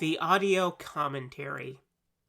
The audio commentary.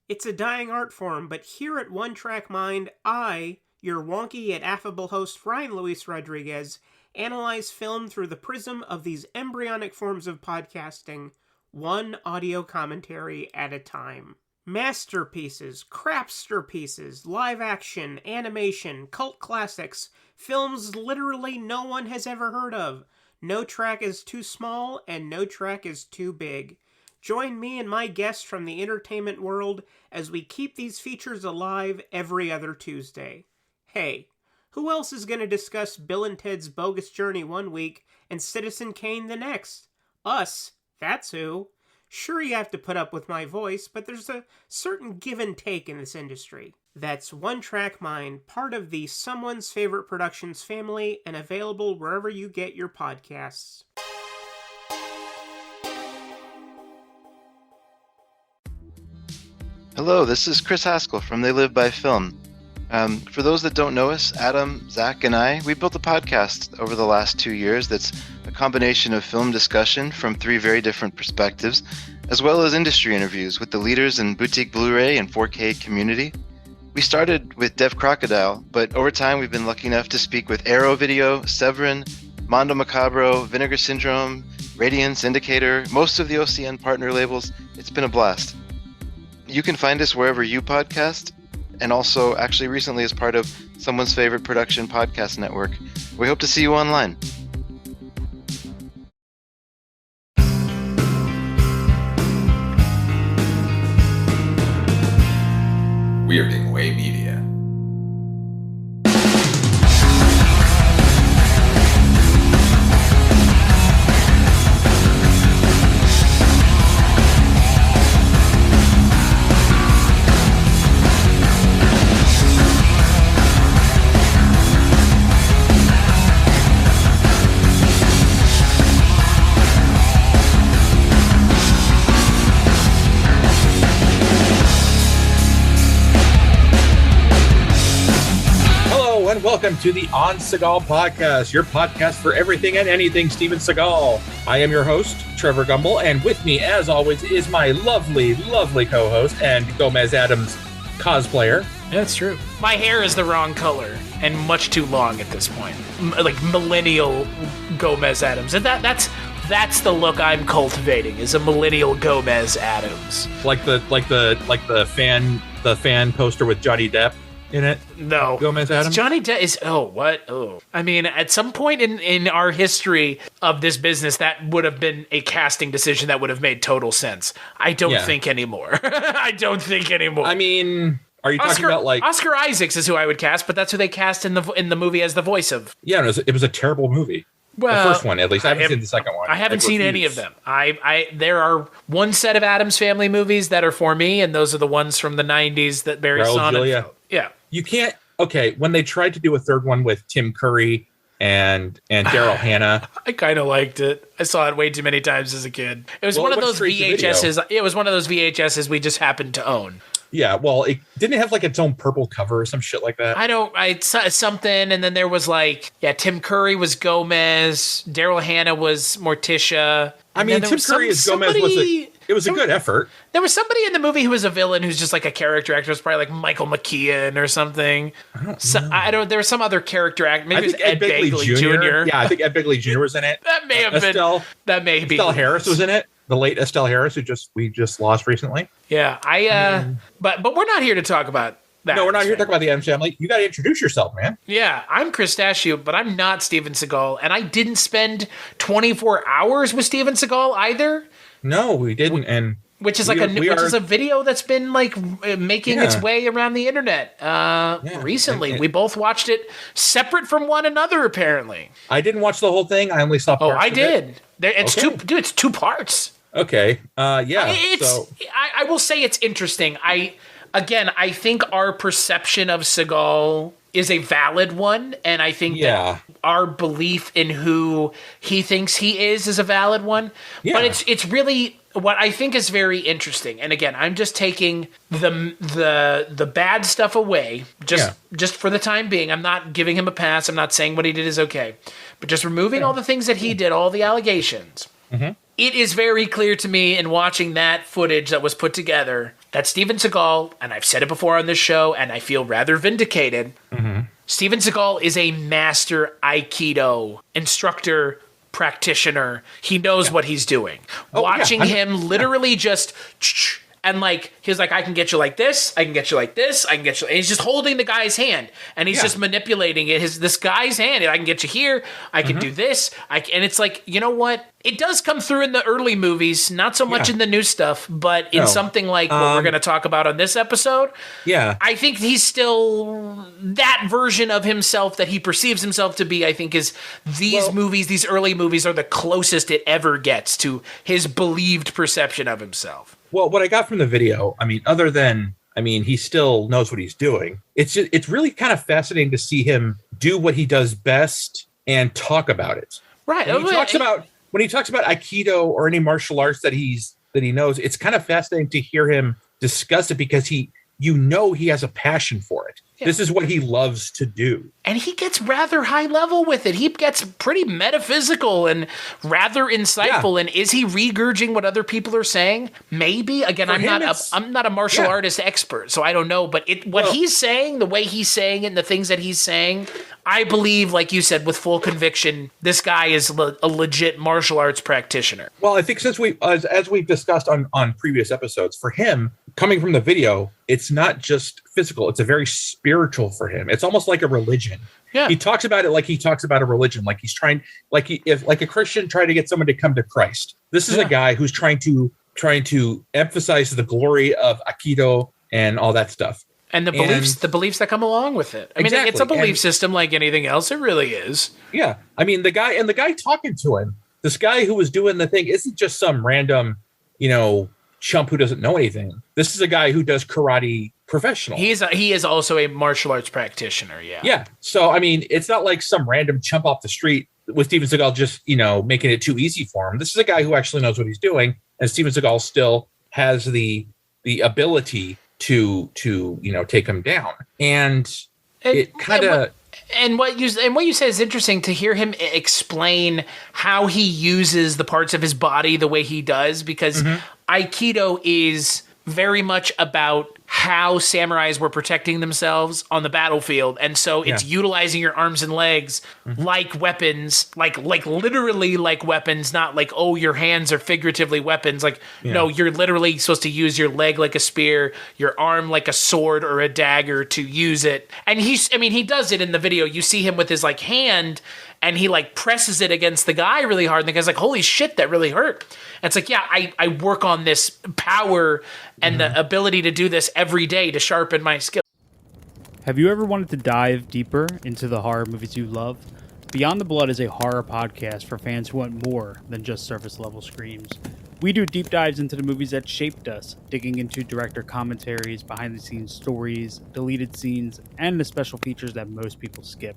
It's a dying art form, but here at One Track Mind, I, your wonky yet affable host Ryan Luis Rodriguez, analyze film through the prism of these embryonic forms of podcasting, one audio commentary at a time. Masterpieces, crapster pieces, live action, animation, cult classics, films literally no one has ever heard of. No track is too small, and no track is too big. Join me and my guests from the entertainment world as we keep these features alive every other Tuesday. Hey, who else is going to discuss Bill and Ted's Bogus Journey one week and Citizen Kane the next? Us, that's who. Sure, you have to put up with my voice, but there's a certain give and take in this industry. That's One Track Mind, part of the Someone's Favorite Productions family, and available wherever you get your podcasts. Hello, this is Chris Haskell from They Live by Film. For those that don't know us, Adam, Zach, and I, we built a podcast over the last 2 years that's a combination of film discussion from 3 very different perspectives, as well as industry interviews with the leaders in boutique Blu-ray and 4K community. We started with Dev Crocodile, but over time we've been lucky enough to speak with Arrow Video, Severin, Mondo Macabro, Vinegar Syndrome, Radiance, Indicator, most of the OCN partner labels. It's been a blast. You can find us wherever you podcast, and also actually recently as part of Someone's Favorite Production Podcast Network. We hope to see you online. We are Big Way Media. Welcome to the On Seagal podcast, your podcast for everything and anything Steven Seagal. I am your host, Trevor Gumble, and with me, as always, is my lovely, lovely co-host and Gomez Adams cosplayer. Yeah, that's true. My hair is the wrong color and much too long at this point. Like millennial Gomez Adams. And that's the look I'm cultivating, is a millennial Gomez Adams. Like the fan poster with Johnny Depp in it? No. Gomez Adams? Johnny Depp is... Oh, what? Oh. I mean, at some point in our history of this business, that would have been a casting decision that would have made total sense. I don't think anymore. I don't think anymore. I mean... Are you talking about like... Oscar Isaacs is who I would cast, but that's who they cast in the movie as the voice of. Yeah, it was a terrible movie. Well, the first one, at least. I haven't seen the second one. I haven't seen any of them. There are one set of Addams Family movies that are for me, and those are the ones from the 90s that Barry Sonnet. Yeah. You can't... Okay, when they tried to do a third one with Tim Curry and Daryl Hannah... I kind of liked it. I saw it way too many times as a kid. It was one of those VHSs. It was one of those VHSs we just happened to own. Yeah, well, it didn't have like its own purple cover or some shit like that. Something, and then there was like, Tim Curry was Gomez, Daryl Hannah was Morticia. I mean, Tim Curry as Gomez was a good effort. There was somebody in the movie who was a villain who's just like a character actor. It was probably like Michael McKean or something. I don't know. There was some other character actor. Maybe it was Ed Begley Jr. Yeah, I think Ed Begley Jr. was in it. That may have been. That may be. Estelle Harris was in it. The late Estelle Harris, we just lost recently. Yeah, but we're not here to talk about that. No, we're not here to talk about the Addams Family. You got to introduce yourself, man. Yeah, I'm Chris Dashiu, but I'm not Steven Seagal, and I didn't spend 24 hours with Steven Seagal either. No, we didn't, which is a video that's been like making its way around the internet recently. We both watched it separate from one another, apparently. I didn't watch the whole thing. I only saw parts. Oh, I did. It's 2 parts. Okay. Yeah. I will say it's interesting. I think our perception of Seagal is a valid one, and I think that our belief in who he thinks he is a valid one. Yeah. But it's really what I think is very interesting. And again, I'm just taking the bad stuff away, just for the time being. I'm not giving him a pass. I'm not saying what he did is okay, but just removing all the things that he did, all the allegations. Mm-hmm. it is very clear to me in watching that footage that was put together that Steven Seagal, and I've said it before on this show, and I feel rather vindicated, Steven Seagal is a master Aikido instructor, practitioner. He knows what he's doing. Watching him literally just... And like, he's like, I can get you like this, I can get you like this, I can get you. And he's just holding the guy's hand, and he's just manipulating it. This guy's hand. I can get you here. I can do this. And it's like, you know what? It does come through in the early movies, not so much in the new stuff, but in something like what we're going to talk about on this episode. Yeah, I think he's still that version of himself that he perceives himself to be. I think is movies, these early movies, are the closest it ever gets to his believed perception of himself. Well, what I got from the video, other than, he still knows what he's doing. It's really kind of fascinating to see him do what he does best and talk about it. Right. When he talks about Aikido or any martial arts that he knows, it's kind of fascinating to hear him discuss it because he has a passion for it. Yeah. This is what he loves to do. And he gets rather high level with it. He gets pretty metaphysical and rather insightful. Yeah. And is he regurging what other people are saying? Maybe. Again, I'm not a martial artist expert, so I don't know. But he's saying, the way he's saying it and the things that he's saying, I believe, like you said, with full conviction, this guy is a legit martial arts practitioner. Well, I think since as we've discussed on previous episodes, for him, coming from the video, it's not just physical. It's a very spiritual for him. It's almost like a religion. Yeah. He talks about it like he talks about a religion, like he's trying, like a Christian trying to get someone to come to Christ. This is a guy who's trying to emphasize the glory of Aikido and all that stuff. And the beliefs that come along with it. I mean, it's a belief system like anything else. It really is. Yeah. The guy talking to him, this guy who was doing the thing isn't just some random, chump who doesn't know anything. This is a guy who does karate professional. He is also a martial arts practitioner. Yeah. Yeah. So, it's not like some random chump off the street with Steven Seagal just, making it too easy for him. This is a guy who actually knows what he's doing. And Steven Seagal still has the ability to take him down. And it kind of... And what you say is interesting to hear him explain how he uses the parts of his body the way he does, because Aikido is very much about how samurais were protecting themselves on the battlefield. And so it's utilizing your arms and legs like weapons, like literally like weapons, not like, oh, your hands are figuratively weapons. No, you're literally supposed to use your leg like a spear, your arm like a sword or a dagger to use it. And he does it in the video. You see him with his hand, and he presses it against the guy really hard. And the guy's like, holy shit, that really hurt. And it's like, yeah, I work on this power and the ability to do this every day to sharpen my skill. Have you ever wanted to dive deeper into the horror movies you love? Beyond the Blood is a horror podcast for fans who want more than just surface level screams. We do deep dives into the movies that shaped us, digging into director commentaries, behind the scenes stories, deleted scenes, and the special features that most people skip.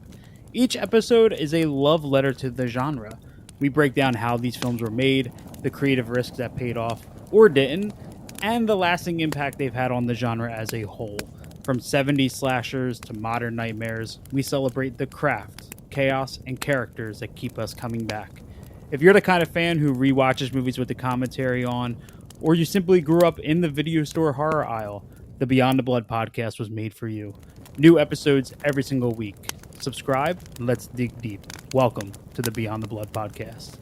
Each episode is a love letter to the genre. We break down how these films were made, the creative risks that paid off or didn't, and the lasting impact they've had on the genre as a whole. From 70s slashers to modern nightmares, we celebrate the craft, chaos, and characters that keep us coming back. If you're the kind of fan who rewatches movies with the commentary on, or you simply grew up in the video store horror aisle, the Beyond the Blood podcast was made for you. New episodes every single week. Subscribe, and let's dig deep. Welcome to the Beyond the Blood podcast.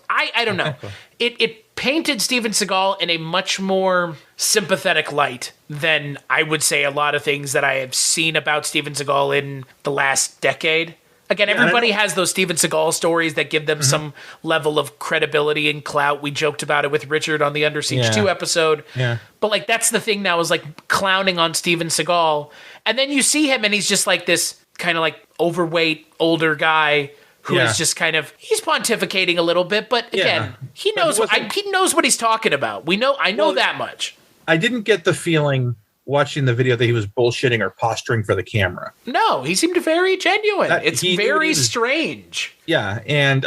I don't know. It painted Steven Seagal in a much more sympathetic light than I would say a lot of things that I have seen about Steven Seagal in the last decade. Again, everybody has those Steven Seagal stories that give them some level of credibility and clout. We joked about it with Richard on the Under Siege 2 episode. Yeah. But that's the thing now, is clowning on Steven Seagal. And then you see him and he's just this kind of overweight older guy who is just he's pontificating a little bit, but again, he knows what he's talking about. I know that much. I didn't get the feeling watching the video that he was bullshitting or posturing for the camera. No, he seemed very genuine. It's very strange. Yeah, and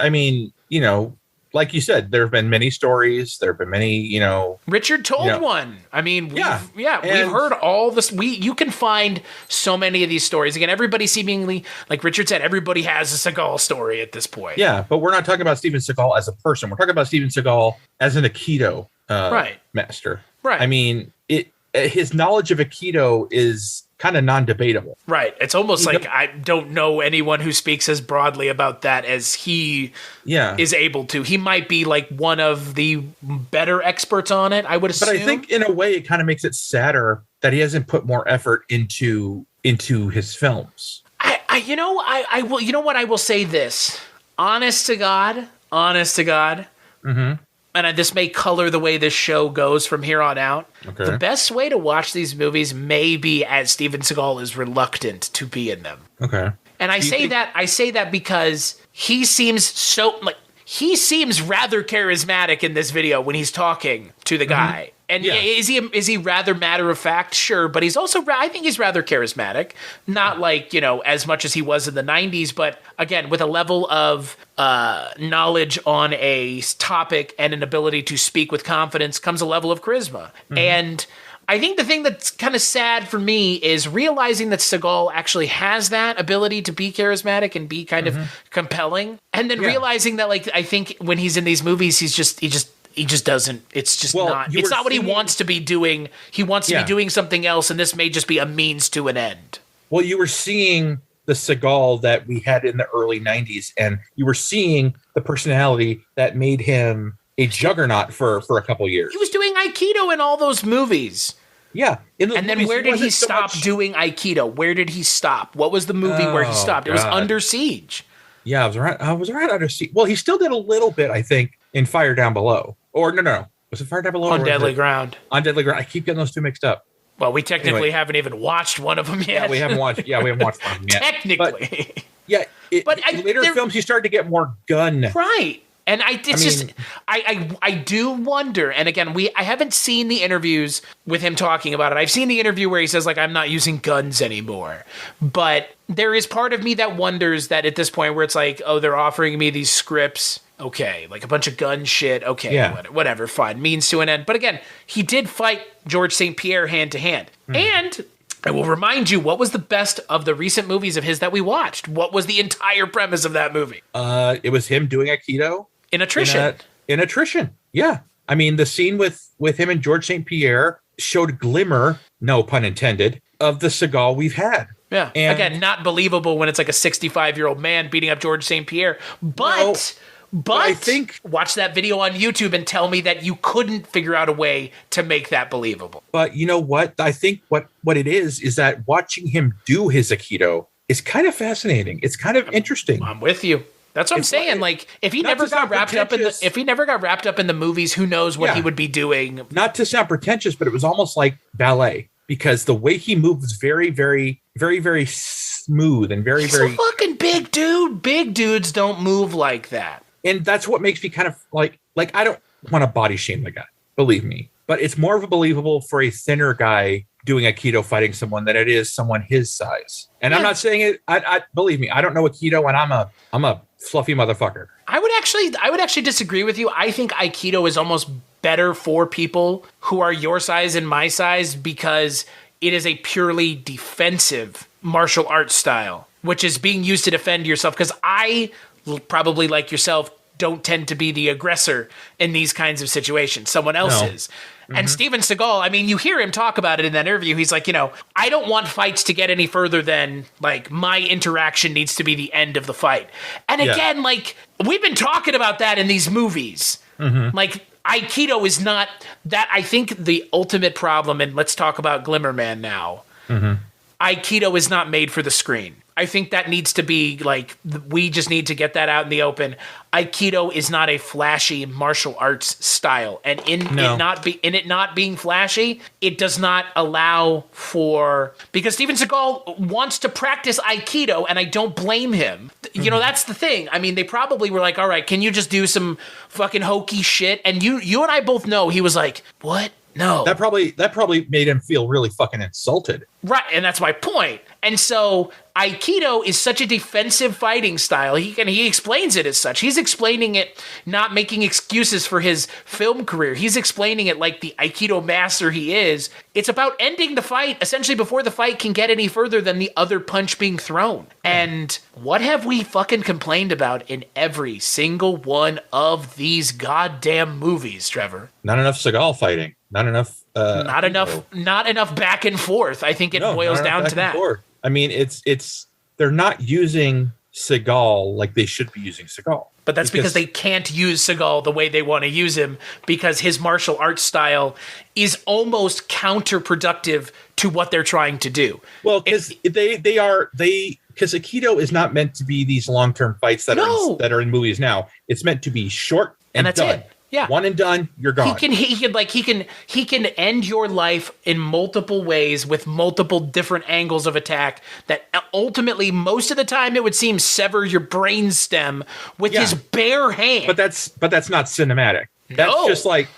like you said, there have been many stories. There have been many, Richard told one. I mean, we've heard all this. You can find so many of these stories. Again, everybody seemingly, like Richard said, everybody has a Seagal story at this point. Yeah, but we're not talking about Steven Seagal as a person. We're talking about Steven Seagal as an Aikido master. Right. I mean, his knowledge of Aikido is kind of non-debatable. Right. It's almost like I don't know anyone who speaks as broadly about that as he is able to. He might be like one of the better experts on it, I would assume. But I think in a way it kind of makes it sadder that he hasn't put more effort into his films. I will. You know what? I will say this. Honest to God. Mm-hmm. And this may color the way this show goes from here on out. Okay. The best way to watch these movies may be as Steven Seagal is reluctant to be in them. Okay. And I say that because he seems rather charismatic in this video when he's talking to the guy. And is he rather matter of fact? Sure, but he's also I think he's rather charismatic. Not like, as much as he was in the 90s, but again, with a level of knowledge on a topic and an ability to speak with confidence comes a level of charisma. And I think the thing that's kind of sad for me is realizing that Seagal actually has that ability to be charismatic and be kind of compelling. And then realizing that, like, I think when he's in these movies, he just doesn't. It's just not. It's not what he wants to be doing. He wants to be doing something else, and this may just be a means to an end. Well, you were seeing the Seagal that we had in the early 90s, and you were seeing the personality that made him a juggernaut for a couple years. He was doing Aikido in all those movies. Yeah. And then where did he stop doing Aikido? Where did he stop? What was the movie where he stopped? It was Under Siege. Yeah, I was around Under Siege. Well, he still did a little bit, I think, in Fire Down Below. Or no. Was it Fire Down Below? On Deadly Ground. On Deadly Ground. I keep getting those two mixed up. Well, we technically haven't even watched one of them yet. Yeah, we haven't watched one of them yet. Technically. But later films, he started to get more gun. Right. And I do wonder, and again, I haven't seen the interviews with him talking about it. I've seen the interview where he says, like, I'm not using guns anymore. But there is part of me that wonders that at this point where it's like, oh, they're offering me these scripts. Okay, like a bunch of gun shit. Okay, whatever, fine. Means to an end. But again, he did fight George St. Pierre hand to hand. And I will remind you, what was the best of the recent movies of his that we watched? What was the entire premise of that movie? It was him doing Aikido. In attrition. In attrition, yeah. I mean, the scene with him and George St. Pierre showed glimmer, no pun intended, of the Seagal we've had. Yeah. And again, not believable when it's like a 65-year-old man beating up George St. Pierre. But I think watch that video on YouTube and tell me that you couldn't figure out a way to make that believable. But you know what? I think what it is that watching him do his Aikido is kind of fascinating. It's kind of interesting. I'm with you. That's what I'm saying. Like, if he never got wrapped up in the movies, who knows what he would be doing? Not to sound pretentious, but it was almost like ballet because the way he moved was very, very, very, very smooth and very, He's very a fucking big dude. Big dudes don't move like that. And that's what makes me kind of like I don't want to body shame the guy, believe me, but it's more of a believable for a thinner guy doing Aikido fighting someone than it is someone his size. And I'm not saying it. I believe me, I don't know Aikido, and I'm a fluffy motherfucker. I would actually disagree with you. I think Aikido is almost better for people who are your size and my size because it is a purely defensive martial arts style, which is being used to defend yourself. Because I probably, like yourself, don't tend to be the aggressor in these kinds of situations. Someone else is. And Steven Seagal, I mean, you hear him talk about it in that interview. He's like, I don't want fights to get any further than, like, my interaction needs to be the end of the fight. And again, like, we've been talking about that in these movies. Like, Aikido is not that. I think the ultimate problem, and let's talk about Glimmer Man now. Aikido is not made for the screen. I think that needs to be, like, we just need to get that out in the open. Aikido is not a flashy martial arts style. And in it not being flashy, it does not allow for... Because Steven Seagal wants to practice Aikido, and I don't blame him. You know, that's the thing. I mean, they probably were like, all right, can you just do some fucking hokey shit? And you and I both know he was like, what? No. That probably made him feel really fucking insulted. Right, and that's my point. And so Aikido is such a defensive fighting style. He explains it as such. He's explaining it, not making excuses for his film career. He's explaining it like the Aikido master he is. It's about ending the fight essentially before the fight can get any further than the other punch being thrown. And what have we fucking complained about in every single one of these goddamn movies, Trevor? Not enough Seagal fighting. Not enough. Not enough back and forth. I think it boils down to that. I mean, it's they're not using Seagal like they should be using Seagal. But that's because they can't use Seagal the way they want to use him, because his martial arts style is almost counterproductive to what they're trying to do. Well, because because Aikido is not meant to be these long-term fights that are in movies now. It's meant to be short and that's done. it. Yeah. One and done, you're gone. He can end your life in multiple ways with multiple different angles of attack that ultimately, most of the time, it would seem sever your brain stem with his bare hand. But that's not cinematic. That's just like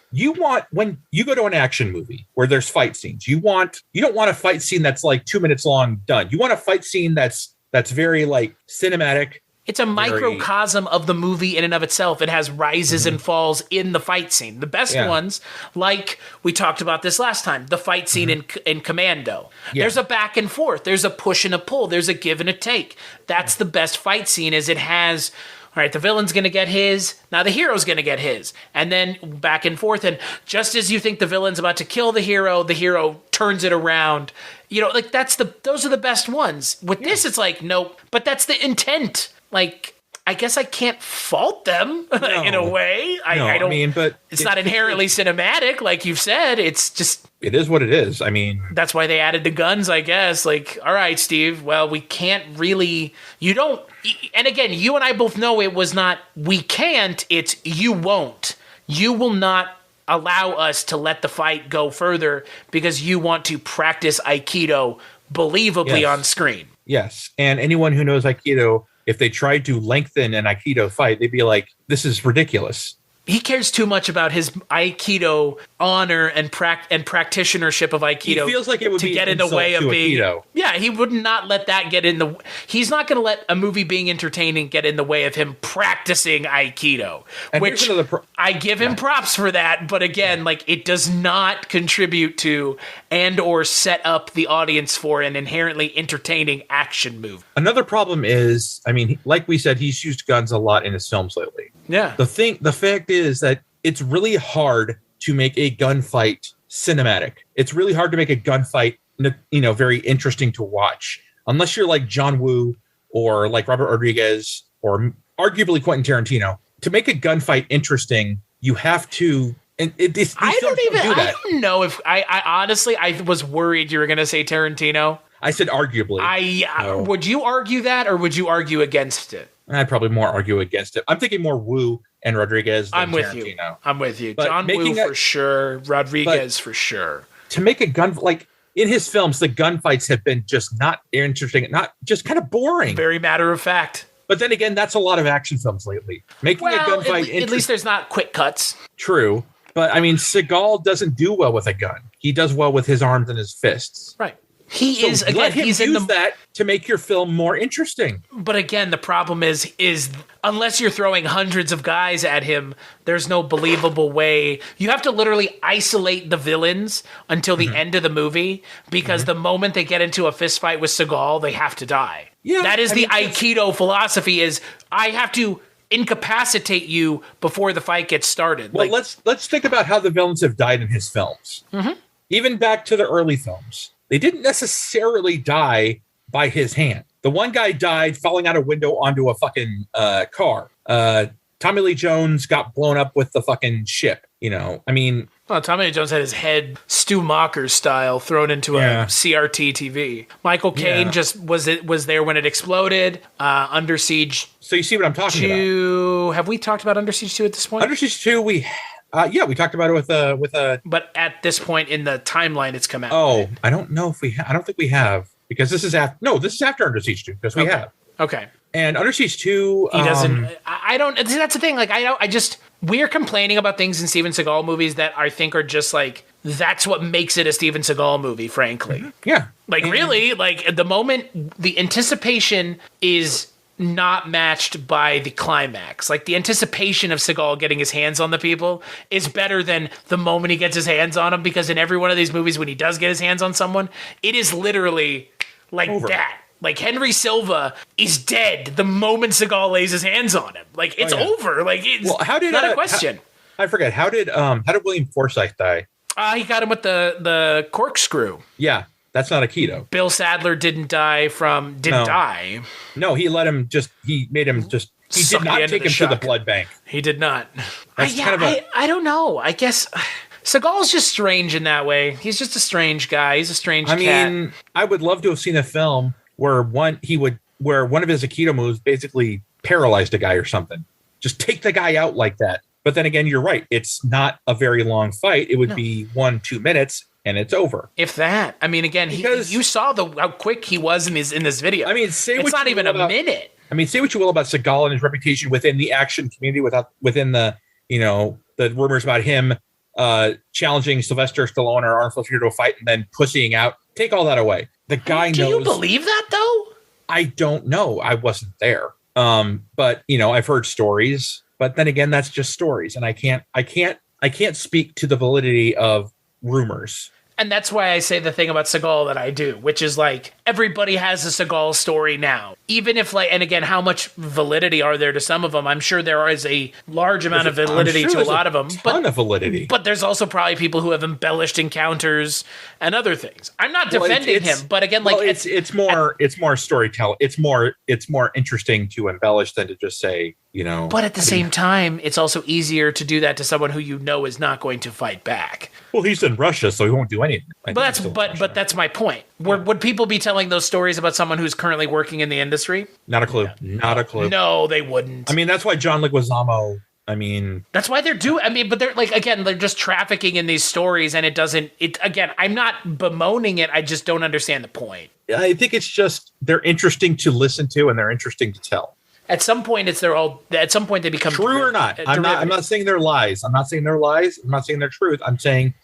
when you go to an action movie where there's fight scenes, you don't want a fight scene that's like 2 minutes long done. You want a fight scene that's very like cinematic. It's a microcosm of the movie in and of itself. It has rises and falls in the fight scene. The best ones, like we talked about this last time, the fight scene in Commando. Yeah. There's a back and forth. There's a push and a pull. There's a give and a take. That's the best fight scene, is it has, all right, the villain's going to get his, now the hero's going to get his. And then back and forth. And just as you think the villain's about to kill the hero turns it around. You know, like those are the best ones. With this, it's like, nope, but that's the intent. Like, I guess I can't fault them in a way. I don't. But it's not inherently cinematic, like you've said. It's just, it is what it is. I mean, that's why they added the guns, I guess. Like, all right, Steve. Well, we can't really. You don't. And again, you and I both know it was not. We can't. It's you won't. You will not allow us to let the fight go further because you want to practice Aikido believably on screen. Yes, and anyone who knows Aikido, if they tried to lengthen an Aikido fight, they'd be like, this is ridiculous. He cares too much about his Aikido honor and practitionership of Aikido. He feels like it would get in the way of being. Aikido. Yeah, he would not let that get in the. He's not going to let a movie being entertaining get in the way of him practicing Aikido. And which I give him props for that, but again, like, it does not contribute to and or set up the audience for an inherently entertaining action movie. Another problem is, I mean, like we said, he's used guns a lot in his films lately. Yeah. The fact is that it's really hard to make a gunfight cinematic. It's really hard to make a gunfight, very interesting to watch, unless you're like John Woo or like Robert Rodriguez or arguably Quentin Tarantino. To make a gunfight interesting, you have to. And I don't know if I honestly, I was worried you were going to say Tarantino. I said arguably. Would you argue that, or would you argue against it? I'd probably more argue against it. I'm thinking more Woo and Rodriguez than Tarantino. I'm with you. But John Woo for sure. Rodriguez for sure. To make a gun, like in his films, the gunfights have been just not interesting, not just kind of boring. Very matter of fact. But then again, that's a lot of action films lately. Making a gunfight at least there's not quick cuts. True. But I mean, Seagal doesn't do well with a gun. He does well with his arms and his fists. Right. He's in that to make your film more interesting. But again, the problem is unless you're throwing hundreds of guys at him, there's no believable way. You have to literally isolate the villains until the end of the movie, because the moment they get into a fist fight with Seagal, they have to die. Yeah, that is the Aikido philosophy, is I have to incapacitate you before the fight gets started. Well, let's think about how the villains have died in his films. Even back to the early films. They didn't necessarily die by his hand. The one guy died falling out a window onto a fucking car. Tommy Lee Jones got blown up with the fucking ship. I mean... Well, Tommy Lee Jones had his head Stu Macher style thrown into a CRT TV. Michael Caine just was there when it exploded. Under Siege. So you see what I'm talking about. Have we talked about Under Siege 2 at this point? Under Siege 2, we talked about it with a. But at this point in the timeline, it's come out. Oh, right? I don't know if we. I don't think we have, because this is after. No, this is after Under Siege 2, because we have. Okay. And Under Siege 2, he doesn't. I don't. That's the thing. Like I just we're complaining about things in Steven Seagal movies that I think are just like that's what makes it a Steven Seagal movie. Frankly, yeah. Like really, like at the moment, the anticipation is not matched by the climax. Like the anticipation of Seagal getting his hands on the people is better than the moment he gets his hands on them, because in every one of these movies when he does get his hands on someone, it is literally like over. That. Like Henry Silva is dead the moment Seagal lays his hands on him. Like it's over. Like it's not a question. I forget. How did William Forsythe die? He got him with the corkscrew. Yeah. That's not a keto. Bill Sadler didn't die. No, he let him he made him he did not take him to the blood bank. He did not. I don't know. I guess Seagal's just strange in that way. He's just a strange guy. He's a strange cat. I mean, I would love to have seen a film where one of his Aikido moves basically paralyzed a guy or something. Just take the guy out like that. But then again, you're right. It's not a very long fight. It would be 1-2 minutes. And it's over. If that, I mean, again, you saw how quick he was in this video. I mean, it's not even a minute. I mean, say what you will about Seagal and his reputation within the action community, within the the rumors about him challenging Sylvester Stallone or Arnold Schwarzenegger to a fight and then pussying out. Take all that away. The guy knows. Do you believe that though? I don't know. I wasn't there. But I've heard stories. But then again, that's just stories, and I can't speak to the validity of rumors. And that's why I say the thing about Seagal that I do, which is like everybody has a Seagal story now. Even if and again, how much validity are there to some of them? I'm sure there is a large amount of validity to a lot of them. Ton of validity. But there's also probably people who have embellished encounters and other things. I'm not defending him, but again, it's more storytelling. It's more interesting to embellish than to just say, But at the same time, it's also easier to do that to someone who is not going to fight back. Well, he's in Russia, so he won't do anything. But that's my point. Would people be telling those stories about someone who's currently working in the industry? Not a clue. Not a clue. No, they wouldn't. I mean, that's why John Leguizamo. That's why they're doing. But they're they're just trafficking in these stories, and it doesn't. Again, I'm not bemoaning it. I just don't understand the point. I think it's just they're interesting to listen to, and they're interesting to tell. At some point, At some point, they become true or not. I'm not saying they're lies. I'm not saying they're lies. I'm not saying they're truth. I'm saying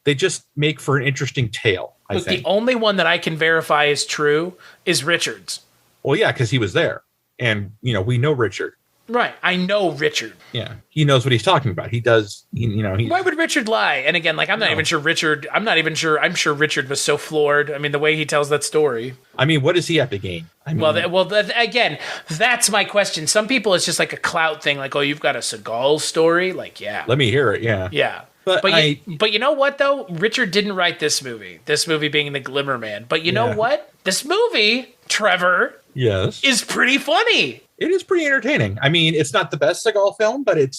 they just make for an interesting tale. I think the only one that I can verify is true is Richard's. Well, yeah, because he was there, and we know Richard. Right, I know Richard. Yeah, he knows what he's talking about. He does. Why would Richard lie? And again, I'm not even sure Richard. I'm not even sure. I'm sure Richard was so floored. I mean, the way he tells that story. I mean, what does he have to gain? Again, that's my question. Some people, it's just like a clout thing. Like, oh, you've got a Seagal story. Like, yeah. Let me hear it. Yeah. Yeah. But you know what though? Richard didn't write this movie. This movie being the Glimmer Man. But you know what? This movie, Trevor, is pretty funny. It is pretty entertaining. I mean, it's not the best Seagal film, but it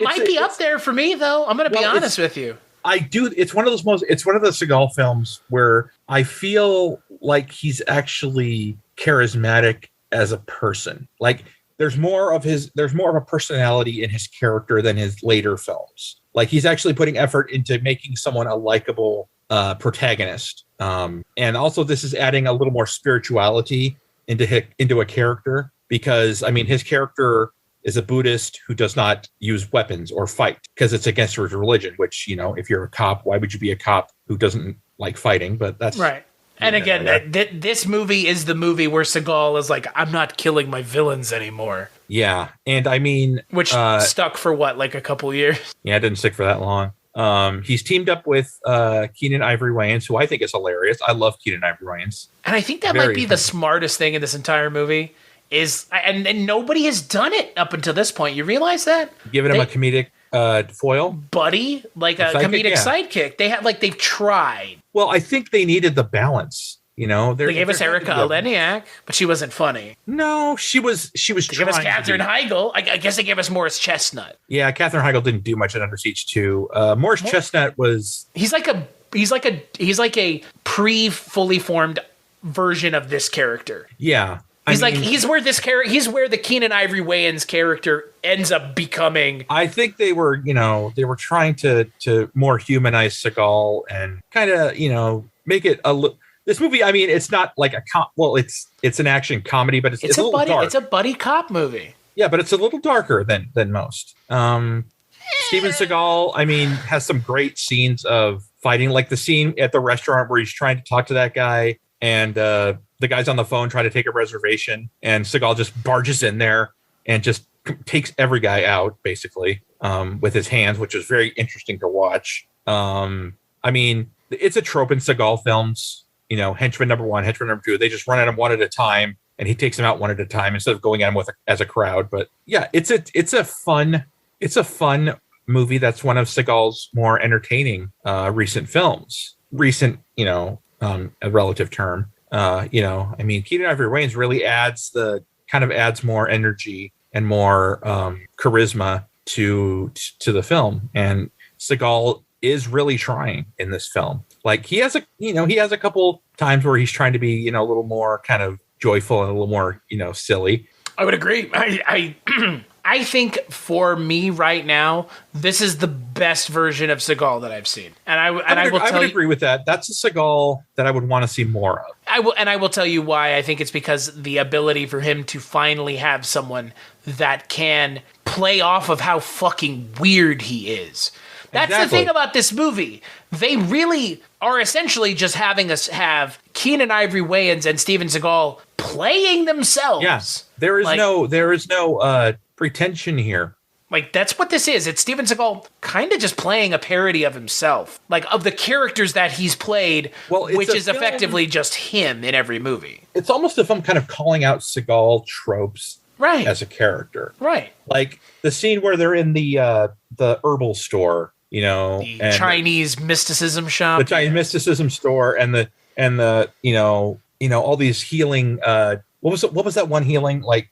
might be up there for me though. I'm going to be honest with you. I do. It's one of the Seagal films where I feel like he's actually charismatic as a person. Like there's more of a personality in his character than his later films. Like he's actually putting effort into making someone a likable protagonist. And also this is adding a little more spirituality into a character, because I mean his character is a Buddhist who does not use weapons or fight because it's against his religion, which, if you're a cop, why would you be a cop who doesn't like fighting? But that's right. And again, this movie is the movie where Seagal is like, I'm not killing my villains anymore. Yeah. And I mean... Which stuck for what, like a couple years? Yeah, it didn't stick for that long. He's teamed up with Keenan Ivory Wayans, who I think is hilarious. I love Keenan Ivory Wayans. And I think that might be the smartest thing in this entire movie. And nobody has done it up until this point. You realize that? Giving him a comedic foil? Buddy? Like a comedic sidekick. They've tried. Well, I think they needed the balance. They gave us Erica Eleniak, but she wasn't funny. No, she was. They gave us Katherine Heigl. I guess they gave us Morris Chestnut. Yeah, Katherine Heigl didn't do much at Under Siege 2. Morris Chestnut was. He's like a pre-fully formed version of this character. Yeah. He's where the Keenan Ivory Wayans character ends up becoming. I think they were trying to more humanize Seagal and kind of, make it This movie, I mean, it's not like it's an action comedy, but it's a little dark. It's a buddy cop movie. Yeah, but it's a little darker than most. Steven Seagal, I mean, has some great scenes of fighting, like the scene at the restaurant where he's trying to talk to that guy, and the guy's on the phone trying to take a reservation, and Seagal just barges in there and just takes every guy out, basically, with his hands, which is very interesting to watch. I mean, it's a trope in Seagal films. You know, henchman number one, henchman number two, they just run at him one at a time, and he takes them out one at a time instead of going at him as a crowd. But yeah, it's a fun movie. That's one of Seagal's more entertaining recent films. Recent, a relative term. I mean, Keaton Ivory Wayans really adds more energy and more charisma to the film, and Seagal is really trying in this film. Like he has a couple times where he's trying to be, a little more kind of joyful and a little more, silly. I would agree. I think for me right now, this is the best version of Seagal that I've seen. And I would agree with that. That's a Seagal that I would want to see more of. I will tell you why. I think it's because the ability for him to finally have someone that can play off of how fucking weird he is. That's exactly the thing about this movie. They really are essentially just having us have Keenen Ivory Wayans and Steven Seagal playing themselves. Yes, there is no pretension here. Like, that's what this is. It's Steven Seagal kind of just playing a parody of himself, like of the characters that he's played, which is effectively just him in every movie. It's almost if I'm kind of calling out Seagal tropes, right, as a character, right? Like the scene where they're in the herbal store. The Chinese mysticism shop, the Chinese mysticism store, and the all these healing. What was that one healing like?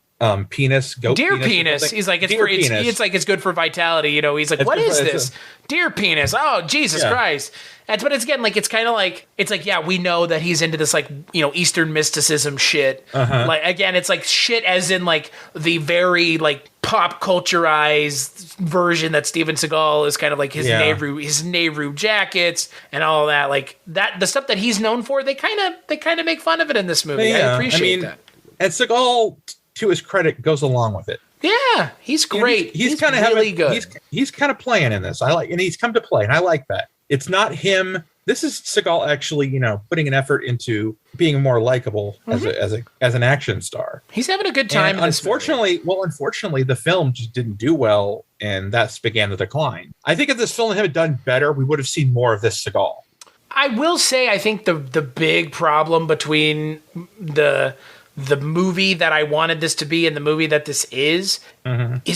Penis, goat deer penis. He's like, it's like it's good for vitality. He's like, what is this? Deer penis. Oh, Jesus Christ. But it's again, like, it's kind of like, it's like, yeah, we know that he's into this, like, Eastern mysticism shit. Like, again, it's like shit as in like the very like pop culturized version that Steven Seagal is kind of like his Nehru jackets and all that. Like that, the stuff that he's known for, they kind of make fun of it in this movie. Yeah, I appreciate that. And Seagal, to his credit, goes along with it. Yeah, he's great. He's kind of really good. He's kind of playing in this. And he's come to play, and I like that. It's not him. This is Seagal actually, putting an effort into being more likable as an action star. He's having a good time. And unfortunately, the film just didn't do well, and that began to decline. I think if this film had done better, we would have seen more of this Seagal. I will say, I think the big problem between the movie that I wanted this to be and the movie that this is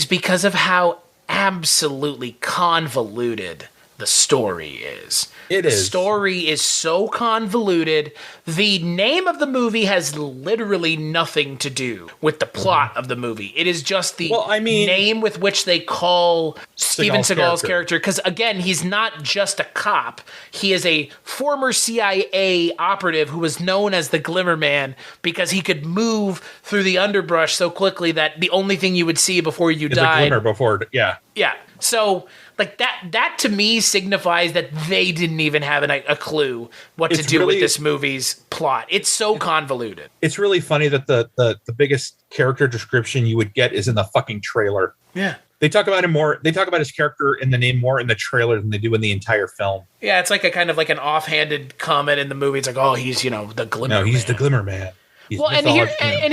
because of how absolutely convoluted the story is. The story is so convoluted. The name of the movie has literally nothing to do with the plot of the movie. It is just the name with which they call Steven Seagal's character. Because, again, he's not just a cop. He is a former CIA operative who was known as the Glimmer Man because he could move through the underbrush so quickly that the only thing you would see before you died... a glimmer before... Yeah. Yeah. So... like that to me signifies that they didn't even have a clue what to do with this movie's plot. It's so convoluted. It's really funny that the biggest character description you would get is in the fucking trailer. Yeah. They talk about him more. They talk about his character in the name more in the trailer than they do in the entire film. Yeah, it's like a kind of like an offhanded comment in the movie. It's like, oh, he's the Glimmer Man. No, he's the Glimmer Man. Well, and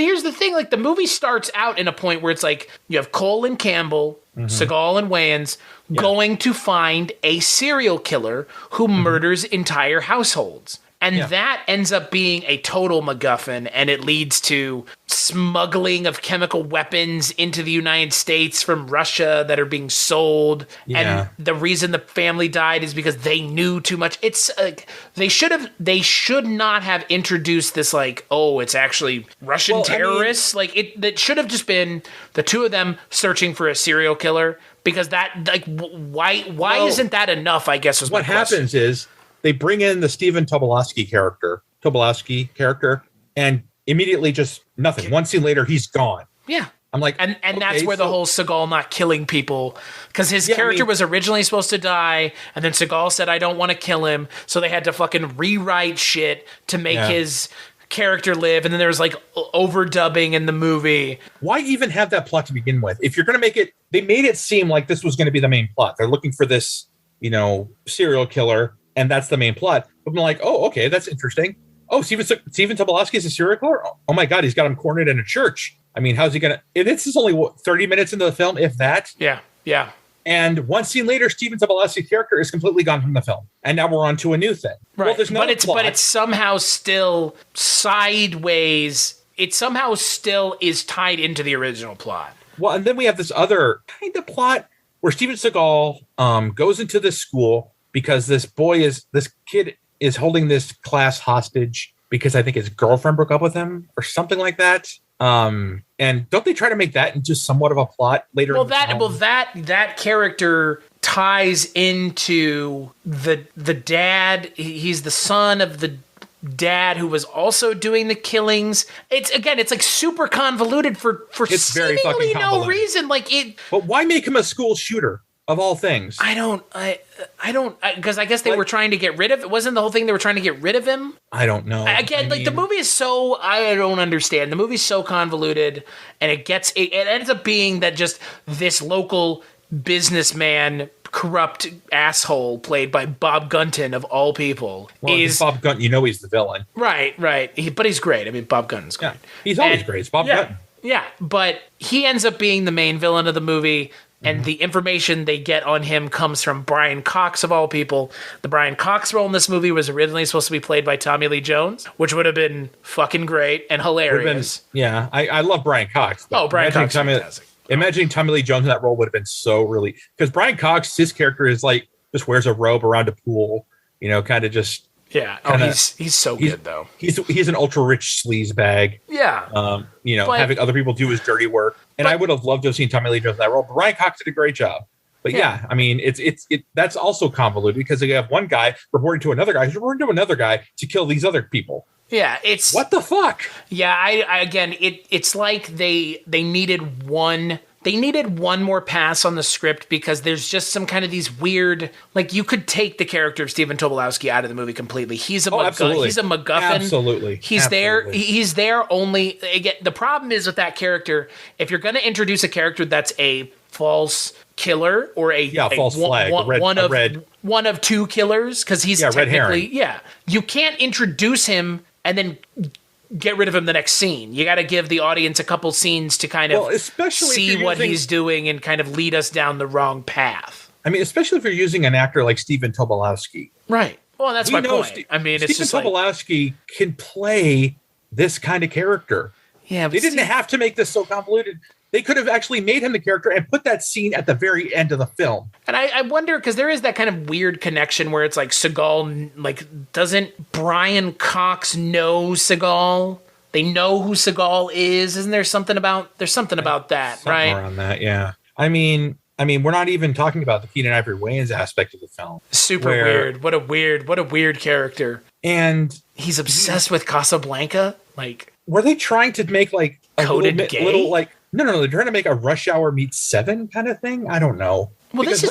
here's the thing. Like, the movie starts out in a point where it's like you have Cole and Campbell, Seagal and Wayans going to find a serial killer who murders entire households. And that ends up being a total MacGuffin, and it leads to smuggling of chemical weapons into the United States from Russia that are being sold. Yeah. And the reason the family died is because they knew too much. It's they should not have introduced this like, oh, it's actually Russian terrorists. That should have just been the two of them searching for a serial killer, because that, like, why isn't that enough? I guess was what happens is they bring in the Stephen Tobolowsky character, and immediately just nothing. One scene later, he's gone. Yeah. I'm like, and that's where the whole Seagal not killing people, because his character was originally supposed to die, and then Seagal said, I don't want to kill him, so they had to fucking rewrite shit to make his character live, and then there was like overdubbing in the movie. Why even have that plot to begin with? If you're going to make it, they made it seem like this was going to be the main plot. They're looking for this, serial killer, and that's the main plot. But I'm like, oh, okay, that's interesting. Oh, Steven Tobolowsky is a serial killer? Oh my God, he's got him cornered in a church. I mean, how's he going to... This is only, 30 minutes into the film, if that? Yeah. And one scene later, Steven Tobolowsky's character is completely gone from the film. And now we're on to a new thing. Right. Well, there's no plot. But it's somehow still sideways. It somehow still is tied into the original plot. Well, and then we have this other kind of plot where Steven Seagal goes into this school because this kid is holding this class hostage because I think his girlfriend broke up with him or something like that. And don't they try to make that into somewhat of a plot later? That character ties into the dad. He's the son of the dad who was also doing the killings. It's like super convoluted for it's very fucking no reason. But why make him a school shooter? Of all things, I don't, because I guess they were trying to get rid of it. Wasn't the whole thing they were trying to get rid of him? I don't know. The movie is so, I don't understand. The movie's so convoluted, and it ends up being that just this local businessman, corrupt asshole played by Bob Gunton of all people. Well, is Bob Gunton? He's the villain, right? But he's great. I mean, Bob Gunton's great. Yeah, he's always great. It's Bob Gunton. Yeah, but he ends up being the main villain of the movie. And the information they get on him comes from Brian Cox, of all people. The Brian Cox role in this movie was originally supposed to be played by Tommy Lee Jones, which would have been fucking great and hilarious. I love Brian Cox. Brian Cox is fantastic. Imagining Tommy Lee Jones in that role would have been so really... Because Brian Cox, his character is like, just wears a robe around a pool, kind of just... Yeah. He's so good, though. He's an ultra-rich sleaze bag. Yeah. Having other people do his dirty work. And I would have loved to have seen Tommy Lee Jones in that role. But Brian Cox did a great job. But that's also convoluted because you have one guy reporting to another guy who's reporting to another guy to kill these other people. Yeah, it's... What the fuck? Yeah, it's like they needed one... They needed one more pass on the script because there's just some kind of these weird, you could take the character of Steven Tobolowsky out of the movie completely. He's a MacGuffin. Absolutely. He's there only, again, the problem is with that character, if you're going to introduce a character that's a false killer or false flag, one of two killers, because he's technically, red herring. You can't introduce him and then get rid of him the next scene. You got to give the audience a couple scenes to kind of see what he's doing and kind of lead us down the wrong path. I mean, especially if you're using an actor like Steven Tobolowsky. Right. Well, that's my point. Steven Tobolowsky can play this kind of character. Yeah, they didn't have to make this so convoluted. They could have actually made him the character and put that scene at the very end of the film. And I wonder, because there is that kind of weird connection where it's like Seagal, doesn't Brian Cox know Seagal? They know who Seagal is. Isn't there something about, that, something right? More on that, yeah. I mean, we're not even talking about the Keenan Ivory Wayans aspect of the film. Super weird. What a weird character. And he's obsessed with Casablanca. Were they trying to make a coded little No, they're trying to make a Rush Hour meets Seven kind of thing. I don't know. Well, this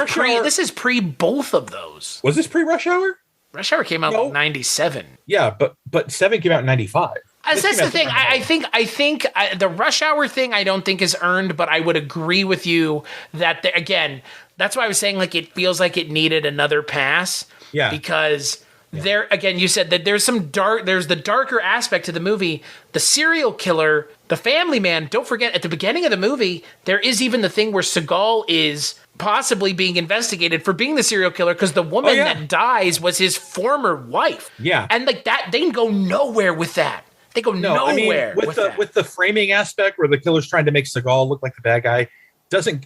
is pre both of those. Was this pre Rush Hour? Rush Hour came out in 97. Yeah, but Seven came out in 95. That's the thing. I think the Rush Hour thing I don't think is earned, but I would agree with you that again, that's why I was saying it feels like it needed another pass. Yeah, because. There again, you said that there's the darker aspect to the movie. The serial killer, the family man, don't forget at the beginning of the movie, there is even the thing where Seagal is possibly being investigated for being the serial killer because the woman that dies was his former wife. Yeah. And that, they go nowhere with that. They go nowhere with the framing aspect where the killer's trying to make Seagal look like the bad guy.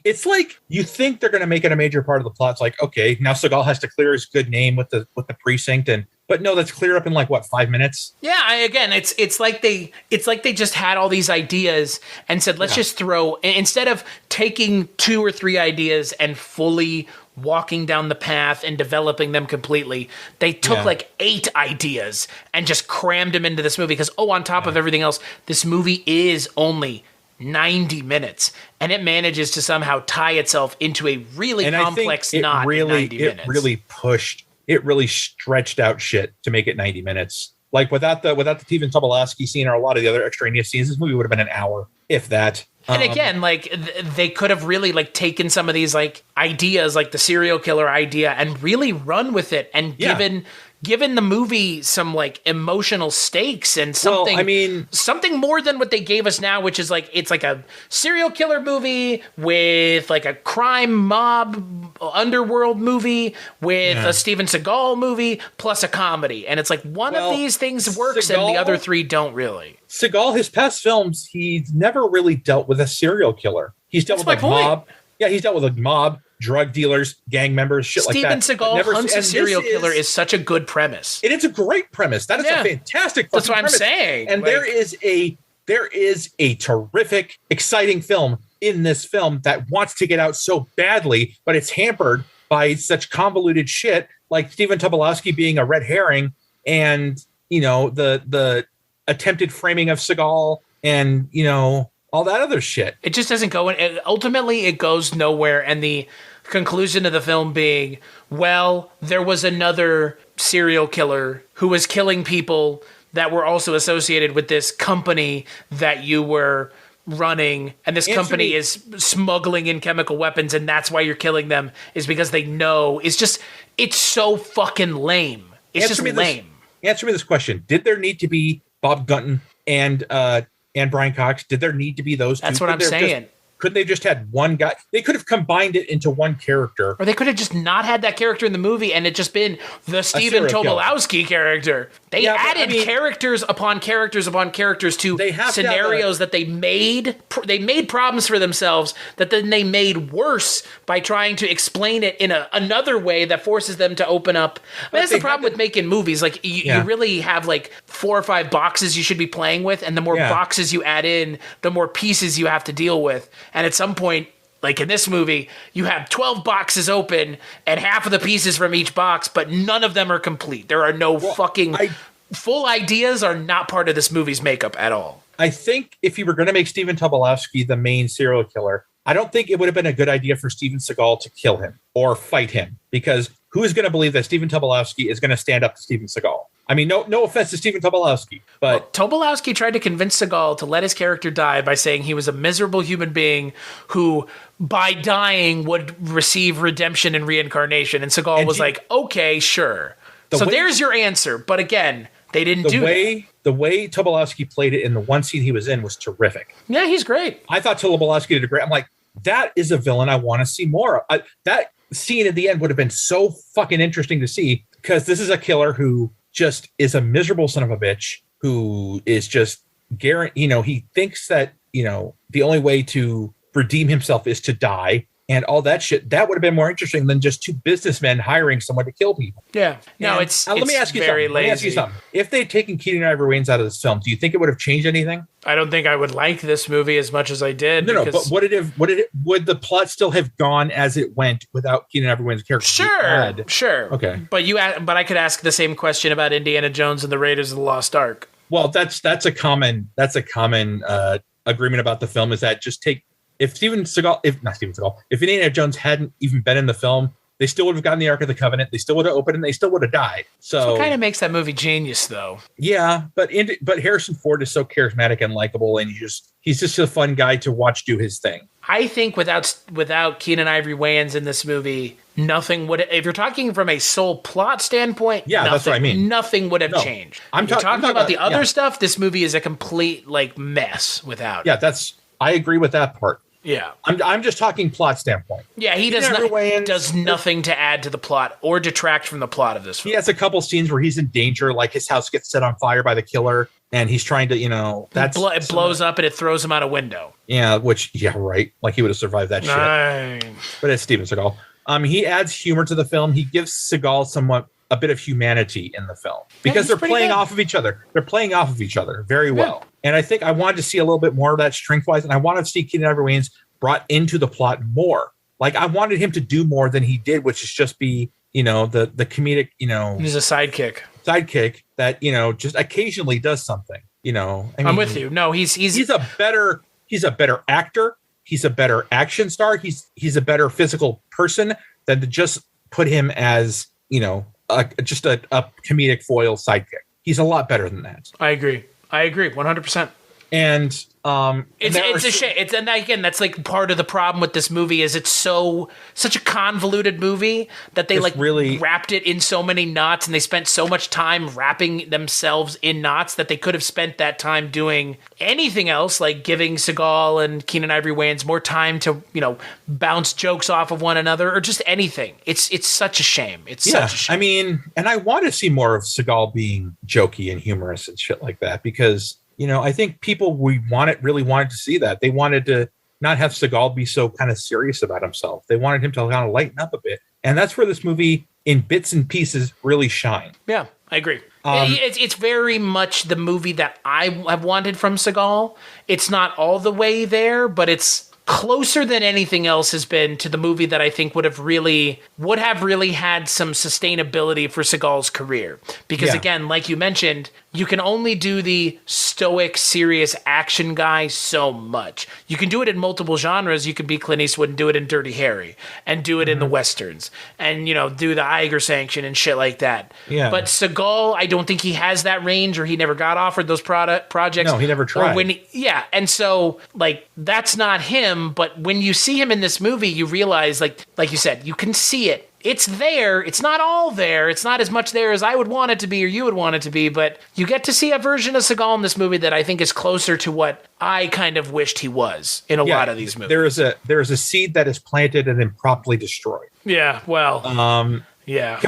It's like you think they're going to make it a major part of the plot. It's like, okay, now Seagal has to clear his good name with the precinct, but no, that's cleared up in 5 minutes. Yeah, it's like they just had all these ideas and said, let's just throw, instead of taking 2 or 3 ideas and fully walking down the path and developing them completely, they took 8 ideas and just crammed them into this movie because on top of everything else, this movie is only 90 minutes, and it manages to somehow tie itself into a really complex knot in 90 minutes. It really stretched out shit to make it 90 minutes. Like without the Steven Tobolowsky scene or a lot of the other extraneous scenes, this movie would have been an hour, if that. And again, like they could have really like taken some of these like ideas, like the serial killer idea, and really run with it and given the movie some like emotional stakes and something something more than what they gave us now, which is like it's like a serial killer movie with like a crime mob underworld movie with a Steven Seagal movie plus a comedy, and it's like one of these things works and the other three don't really. Seagal, his past films, he's never really dealt with a serial killer. He's dealt with a mob. Yeah, he's dealt with a mob, drug dealers, gang members, shit like that. Steven Seagal hunts a serial killer is such a good premise. It is a great premise. That is a fantastic That's what premise. I'm saying. And there is a terrific, exciting film in this film that wants to get out so badly, but it's hampered by such convoluted shit like Steven Tobolowsky being a red herring and, the attempted framing of Seagal and, all that other shit. It just doesn't go in. Ultimately, it goes nowhere. And the conclusion of the film being, well, there was another serial killer who was killing people that were also associated with this company that you were running. And this company is smuggling in chemical weapons. And that's why you're killing them, is because they know. It's so fucking lame. It's just lame. Answer me this question. Did there need to be Bob Gunton and Brian Cox? Did there need to be those two? That's what I'm saying. Couldn't they just had one guy? They could have combined it into one character. Or they could have just not had that character in the movie and it just been the Steven Tobolowsky character. They added characters upon characters upon characters to scenarios that they made problems for themselves that then they made worse by trying to explain it in another way that forces them to open up. That's the problem with making movies. Like you really have like 4 or 5 boxes you should be playing with, and the more boxes you add in, the more pieces you have to deal with. And at some point, like in this movie, you have 12 boxes open and half of the pieces from each box, but none of them are complete. There are no full ideas are not part of this movie's makeup at all. I think if you were going to make Steven Tobolowsky the main serial killer, I don't think it would have been a good idea for Steven Seagal to kill him or fight him, because who is going to believe that Steven Tobolowsky is going to stand up to Steven Seagal? I mean, no offense to Steven Tobolowsky, but Tobolowsky tried to convince Seagal to let his character die by saying he was a miserable human being who, by dying, would receive redemption and reincarnation. And Seagal was like, "Okay, sure." So there's your answer. But again, they didn't do that. The way Tobolowsky played it in the one scene he was in was terrific. Yeah, he's great. I thought Tobolowsky did a great. I'm like, that is a villain I want to see more of. That scene at the end would have been so fucking interesting to see, because this is a killer who just is a miserable son of a bitch who is just he thinks that, the only way to redeem himself is to die and all that shit. That would have been more interesting than just 2 businessmen hiring someone to kill people. Yeah. No, let me ask you something. Let me ask you something. If they'd taken Keenen Ivory Wayans out of this film, do you think it would have changed anything? I don't think I would like this movie as much as I did. No, but would the plot still have gone as it went without Keenen Ivory Wayans' character? Sure. Okay. But I could ask the same question about Indiana Jones and the Raiders of the Lost Ark. Well, that's a common agreement about the film, is that just take if Indiana Jones hadn't even been in the film, they still would have gotten the Ark of the Covenant. They still would have opened and they still would have died. So it kind of makes that movie genius, though. Yeah, but Harrison Ford is so charismatic and likable, and he's just a fun guy to watch do his thing. I think without Keenen Ivory Wayans in this movie, nothing would. If you're talking from a sole plot standpoint, that's what I mean. Nothing would have changed. I'm talking about the other stuff. This movie is a complete mess without. Yeah, I agree with that part. Yeah, I'm just talking plot standpoint. Yeah, he does nothing to add to the plot or detract from the plot of this film. He has a couple scenes where he's in danger, like his house gets set on fire by the killer, and he's trying to, it blows up and it throws him out a window. Yeah, right. Like he would have survived that shit. But it's Steven Seagal. He adds humor to the film. He gives Seagal somewhat a bit of humanity in the film because they're playing off of each other. They're playing off of each other very well. And I think I wanted to see a little bit more of that strength-wise, and I wanted to see Keenen Ivory Wayans brought into the plot more. Like I wanted him to do more than he did, which is just be, the comedic, he's a sidekick that, just occasionally does something, I'm with you. No, he's a better He's a better actor. He's a better action star. He's a better physical person than to just put him as, just a comedic foil sidekick. He's a lot better than that. I agree 100%. And it's a shame. And again, that's like part of the problem with this movie is it's such a convoluted movie that they really wrapped it in so many knots, and they spent so much time wrapping themselves in knots that they could have spent that time doing anything else, like giving Seagal and Keenan Ivory Wayans more time to bounce jokes off of one another or just anything. It's such a shame. It's such a shame. I mean, and I want to see more of Seagal being jokey and humorous and shit like that because. I think people really wanted to see that. They wanted to not have Seagal be so kind of serious about himself. They wanted him to kind of lighten up a bit. And that's where this movie, in bits and pieces, really shine. Yeah, I agree. It's very much the movie that I have wanted from Seagal. It's not all the way there, but it's closer than anything else has been to the movie that I think would have really had some sustainability for Seagal's career. Because again, like you mentioned, you can only do the stoic, serious action guy so much. You can do it in multiple genres. You could be Clint Eastwood and do it in Dirty Harry and do it in the Westerns and, do the Eiger Sanction and shit like that. Yeah. But Seagal, I don't think he has that range or he never got offered those projects. No, he never tried. And so that's not him. But when you see him in this movie, you realize, like you said, you can see it. It's there. It's not all there. It's not as much there as I would want it to be or you would want it to be. But you get to see a version of Seagal in this movie that I think is closer to what I kind of wished he was in a lot of these movies. There is a seed that is planted and then promptly destroyed. Yeah, well. Can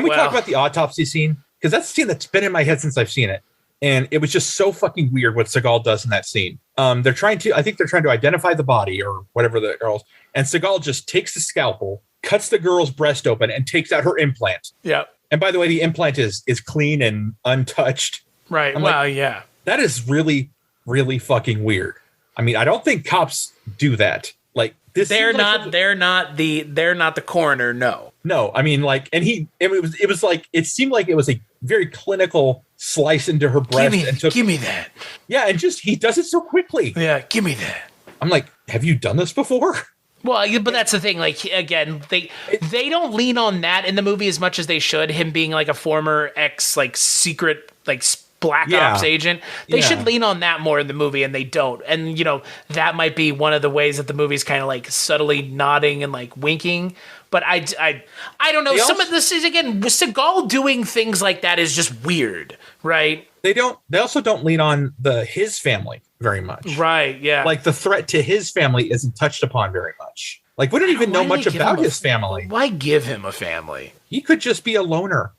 we talk about the autopsy scene? Because that's a scene that's been in my head since I've seen it. And it was just so fucking weird what Seagal does in that scene. I think they're trying to identify the body or whatever the girls. And Seagal just takes the scalpel, cuts the girl's breast open, and takes out her implant. Yeah. And by the way, the implant is clean and untouched. Right. Yeah. That is really, really fucking weird. I mean, I don't think cops do that. Like this. They're not the coroner. No. No. I mean, it seemed like it was a very clinical slice into her breast give me that. Yeah, and he does it so quickly. Yeah, give me that. I'm like, have you done this before? Well, but that's the thing. Like, again, they don't lean on that in the movie as much as they should. Him being like a former secret black ops agent. They should lean on that more in the movie, and they don't. And that might be one of the ways that the movie's kind of subtly nodding and winking. But I don't know. Some of this is, again, Seagal doing things like that is just weird, right? They also don't lean on his family very much. Right, yeah. The threat to his family isn't touched upon very much. We don't even know much about his family. Why give him a family? He could just be a loner.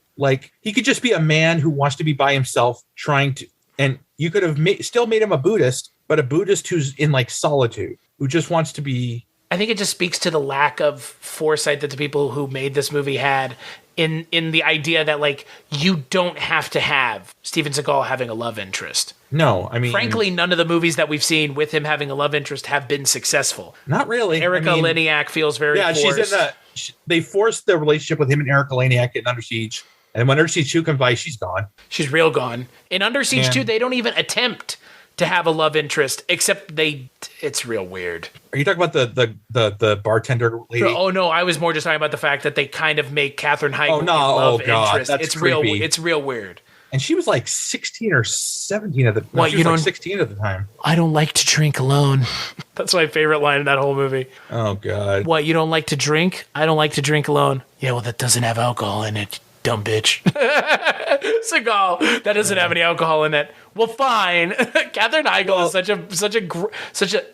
He could just be a man who wants to be by himself and you could have still made him a Buddhist, but a Buddhist who's in solitude, who just wants to be. I think it just speaks to the lack of foresight that the people who made this movie had in the idea that you don't have to have Steven Seagal having a love interest. No, I mean, frankly, none of the movies that we've seen with him having a love interest have been successful. Not really. Erica Leniak feels very forced. She's in they forced the relationship with him and Erica Leniak in Under Siege. And when Under Siege 2 comes by, she's gone. She's real gone. In Under Siege 2, they don't even attempt to have a love interest, except it's real weird. Are you talking about the bartender lady? Oh no, I was more just talking about the fact that they kind of make Katherine Heigl love interest. That's creepy. It's real weird. And she was 16 or 17 at the time. Well, she was 16 at the time. I don't like to drink alone. That's my favorite line in that whole movie. Oh God. What, you don't like to drink? I don't like to drink alone. Yeah, well, that doesn't have alcohol in it. Dumb bitch. Seagal, that doesn't have any alcohol in it. Well, fine. Katherine Heigl is such a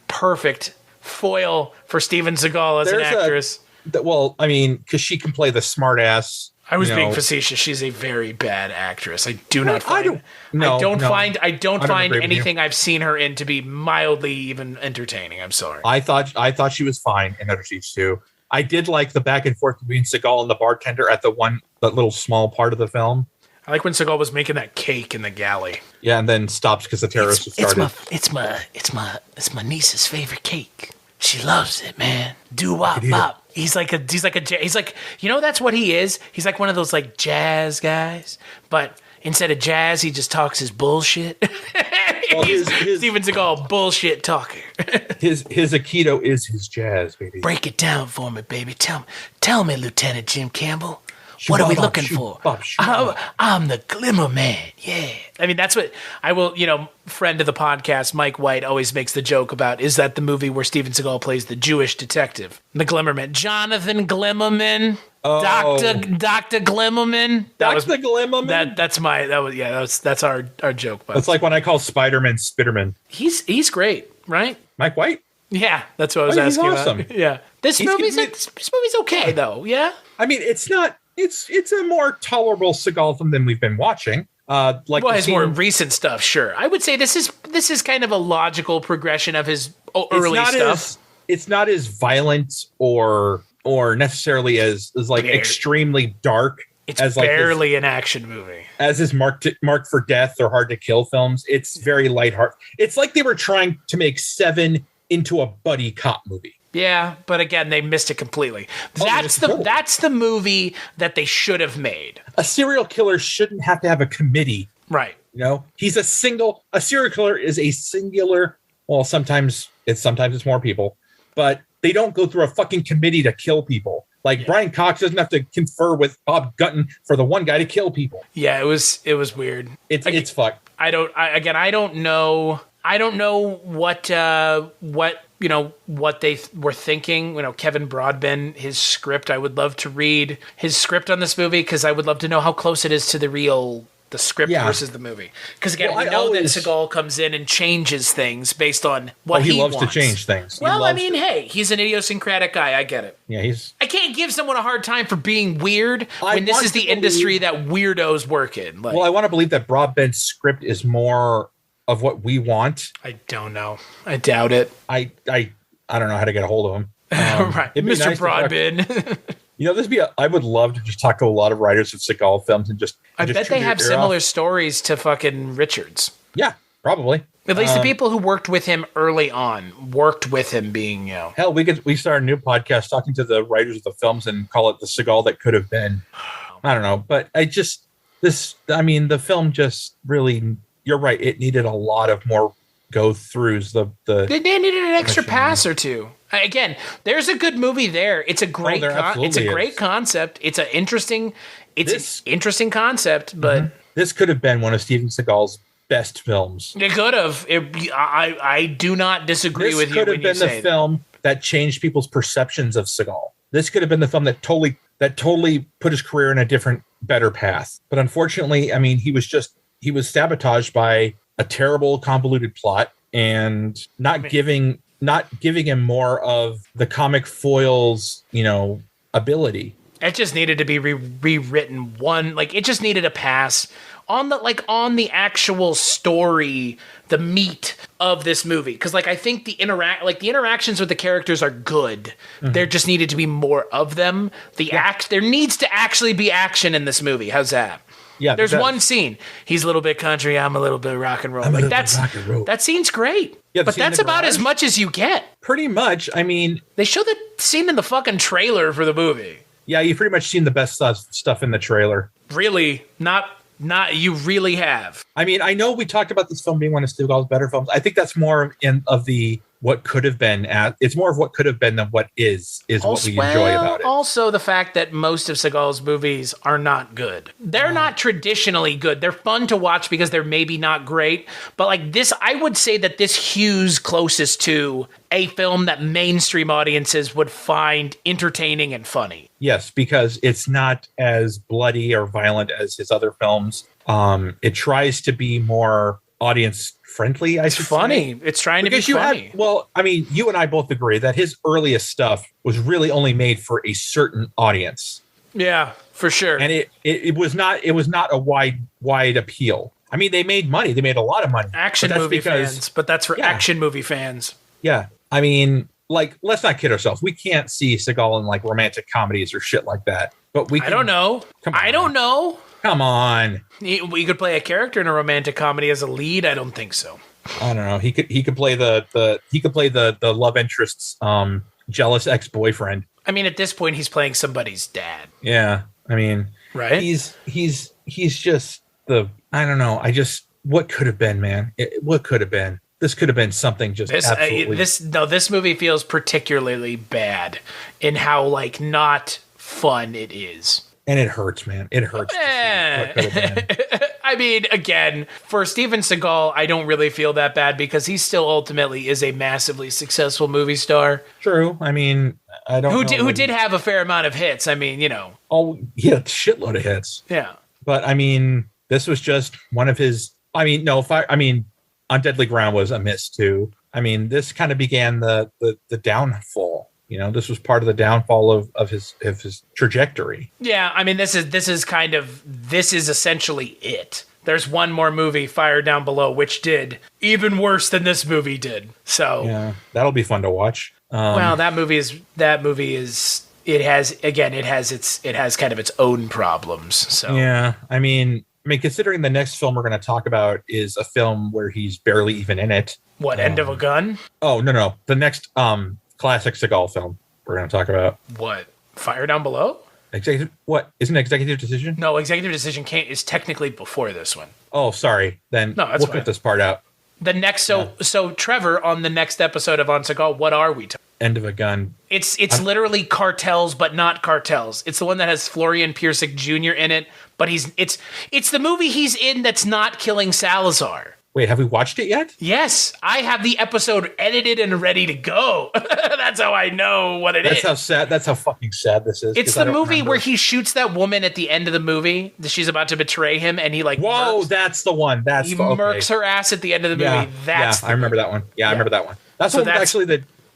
perfect foil for Steven Seagal as an actress. Because she can play the smart ass. I was being facetious. She's a very bad actress. I don't find anything I've seen her in to be mildly even entertaining. I'm sorry. I thought she was fine in Under Siege 2. I did like the back and forth between Seagal and the bartender at that little small part of the film. I like when Seagal was making that cake in the galley. Yeah, and then stops because the terrorists started. It's my niece's favorite cake. She loves it, man. Doo-wop bop. He's like that's what he is. He's like one of those jazz guys, but instead of jazz, he just talks his bullshit. Well, his Steven Seagal, bullshit talker. his Aikido is his jazz, baby. Break it down for me, baby. Tell me, Lieutenant Jim Campbell. What are we looking for? I'm the Glimmer Man. Yeah. I mean, that's what I will, friend of the podcast, Mike White, always makes the joke about, is that the movie where Steven Seagal plays the Jewish detective, the Glimmer Man. Jonathan Glimmerman. Oh. Dr. Glimmerman. Dr. Glimmerman? That's our joke. That's like when I call Spider-Man Spiderman. He's great, right? Mike White? Yeah, that's what I was asking awesome. about. Yeah. This movie's okay, though, yeah? I mean, it's not... It's a more tolerable Seagal film than we've been watching. His more recent stuff, sure. I would say this is kind of a logical progression of his early stuff. It's not as violent or necessarily as like extremely dark. It's as barely an action movie. As is marked for death or hard to kill films. It's very lighthearted. It's like they were trying to make Seven into a buddy cop movie. Yeah, but again, they missed it completely. That's the movie that they should have made. A serial killer shouldn't have to have a committee. Right. He's a serial killer is a singular, well, sometimes it's more people, but they don't go through a fucking committee to kill people. Like Brian Cox doesn't have to confer with Bob Gutton for the one guy to kill people. Yeah, it was weird. It's fucked. I don't know what they were thinking. Kevin Broadbent, his script. I would love to read his script on this movie because I would love to know how close it is to the script versus the movie. Because again, we know that Seagal comes in and changes things based on what he loves wants. To change things. Well, hey, he's an idiosyncratic guy. I get it. Yeah, I can't give someone a hard time for being weird when this is the industry that weirdos work in. Well, I want to believe that Broadbent's script is more of what we want. I don't know. I doubt it. I don't know how to get a hold of him. Right, Mr. Nice Broadbent. I would love to just talk to a lot of writers of Seagal films and I bet they have similar stories to fucking Richards. Yeah, probably. At least the people who worked with him early on worked with him being, Hell, we start a new podcast talking to the writers of the films and call it the Seagal that could have been. I don't know, but the film just really, you're right. It needed a lot of more go throughs. They needed an extra pass or two. Again, there's a good movie there. It's a great concept. It's an interesting concept, but this could have been one of Steven Seagal's best films. It could have. I do not disagree with you when you say This could have been the film that changed people's perceptions of Seagal. This could have been the film that totally put his career in a different, better path. But unfortunately, I mean, he was sabotaged by a terrible, convoluted plot and not giving him more of the comic foil's, ability. It just needed to be rewritten. It just needed a pass on the actual story, the meat of this movie. Because I think the interactions with the characters are good. Mm-hmm. There just needed to be more of them. There needs to actually be action in this movie. How's that? Yeah, there's one scene. He's a little bit country. I'm a little bit rock and roll. That scene's great. Yeah, but that's about as much as you get. Pretty much. I mean, they show the scene in the fucking trailer for the movie. Yeah, you've pretty much seen the best stuff in the trailer. Really? Not. You really have. I mean, I know we talked about this film being one of Seagal's better films. I think that's more of the what could have been. It's more of what could have been than what is what we enjoy about it. Also, the fact that most of Seagal's movies are not good. They're not traditionally good. They're fun to watch because they're maybe not great. But this, I would say that this hews closest to a film that mainstream audiences would find entertaining and funny. Yes, because it's not as bloody or violent as his other films. It tries to be more audience friendly. It's funny. Say. It's trying because to be funny. You and I both agree that his earliest stuff was really only made for a certain audience. Yeah, for sure. And it was not a wide appeal. I mean, they made money. They made a lot of money. Action movie fans, but that's for action movie fans. Yeah. I mean, let's not kid ourselves. We can't see Seagal in romantic comedies or shit like that. But we can, I don't know. I don't know. Come on. We could play a character in a romantic comedy as a lead. I don't think so. I don't know. He could play the love interest's jealous ex-boyfriend. I mean, at this point, he's playing somebody's dad. Yeah. I mean, right. He's just I don't know. what could have been, man? What could have been? This could have been something just absolutely. This movie feels particularly bad in how like not fun it is. And it hurts, man. It hurts. To see what could have been. I mean, again, for Steven Seagal, I don't really feel that bad because he still ultimately is a massively successful movie star. True. I mean, I don't know. Who did have a fair amount of hits. I mean, Oh, he had a shitload of hits. Yeah. But I mean, this was just one of his. I mean, no. On Deadly Ground was a miss too. I mean, this kind of began the downfall. This was part of the downfall of his trajectory. Yeah, I mean, this is essentially it. There's one more movie, Fire Down Below, which did even worse than this movie did. So yeah, that'll be fun to watch. Well, that movie is. It has kind of its own problems. So yeah, I mean, considering the next film we're going to talk about is a film where he's barely even in it. What, End of a Gun? Oh no, the next classic Seagal film we're going to talk about. What? Fire Down Below? Isn't it Executive Decision? No, Executive Decision is technically before this one. Oh, sorry. Then we'll cut this part out. The next, so Trevor, on the next episode of On Seagal, what are we talking? End of a Gun. It's literally Cartels, but not Cartels. It's the one that has Florian Piercik Jr. in it, but it's the movie he's in that's not Killing Salazar. Wait, have we watched it yet? Yes, I have the episode edited and ready to go. That's how I know what it is. That's how sad. That's how fucking sad this is. It's the movie where he shoots that woman at the end of the movie. She's about to betray him, and he that's the one. He murks her ass at the end of the movie. I remember that one. Yeah, I remember that one. That's actually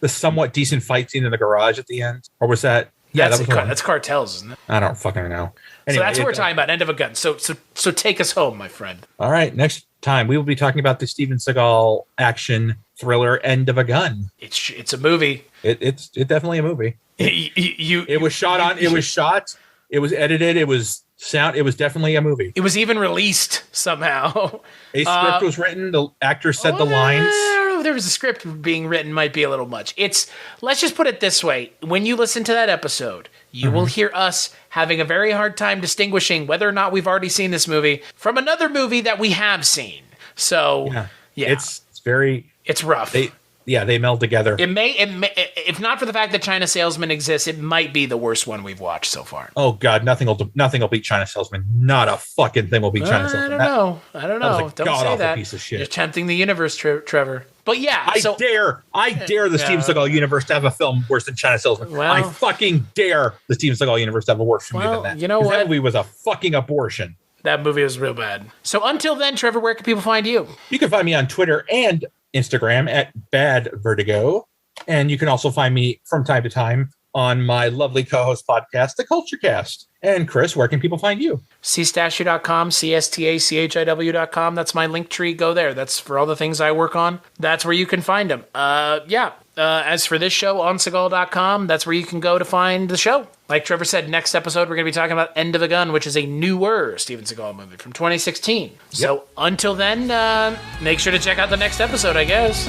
the somewhat decent fight scene in the garage at the end, or was that? Yeah, that's Cartels, isn't it? I don't fucking know. Anyway, so that's what we're talking about. End of a Gun. So take us home, my friend. All right, next time we will be talking about the Steven Seagal action thriller End of a Gun. It's a movie. It's definitely a movie. It was shot. It was edited. It was sound. It was definitely a movie. It was even released somehow. A script was written. The actor said the lines. There was a script being written might be a little much. Let's just put it this way. When you listen to that episode, you will hear us having a very hard time distinguishing whether or not we've already seen this movie from another movie that we have seen. So, yeah. It's rough. They meld together. It may, if not for the fact that China Salesman exists, it might be the worst one we've watched so far. Oh God, nothing will beat China Salesman. Not a fucking thing will beat China Salesman. I don't know. Don't say that. Piece of shit. You're tempting the universe, Trevor. But yeah, I dare the Steven Seagal universe to have a film worse than China Salesman. Well, I fucking dare the Steven Seagal universe to have a worse movie than that. You know what? That movie was a fucking abortion. That movie was real bad. So until then, Trevor, where can people find you? You can find me on Twitter and Instagram at Bad Vertigo. And you can also find me from time to time on my lovely co-host podcast, The Culture Cast. And Chris, where can people find you? cstachiw.com, cstachiw.com. That's my link tree. Go there. That's for all the things I work on. That's where you can find them. As for this show, on Seagal.com, that's where you can go to find the show. Like Trevor said, next episode, we're going to be talking about End of a Gun, which is a newer Steven Seagal movie from 2016. Yep. So until then, make sure to check out the next episode, I guess.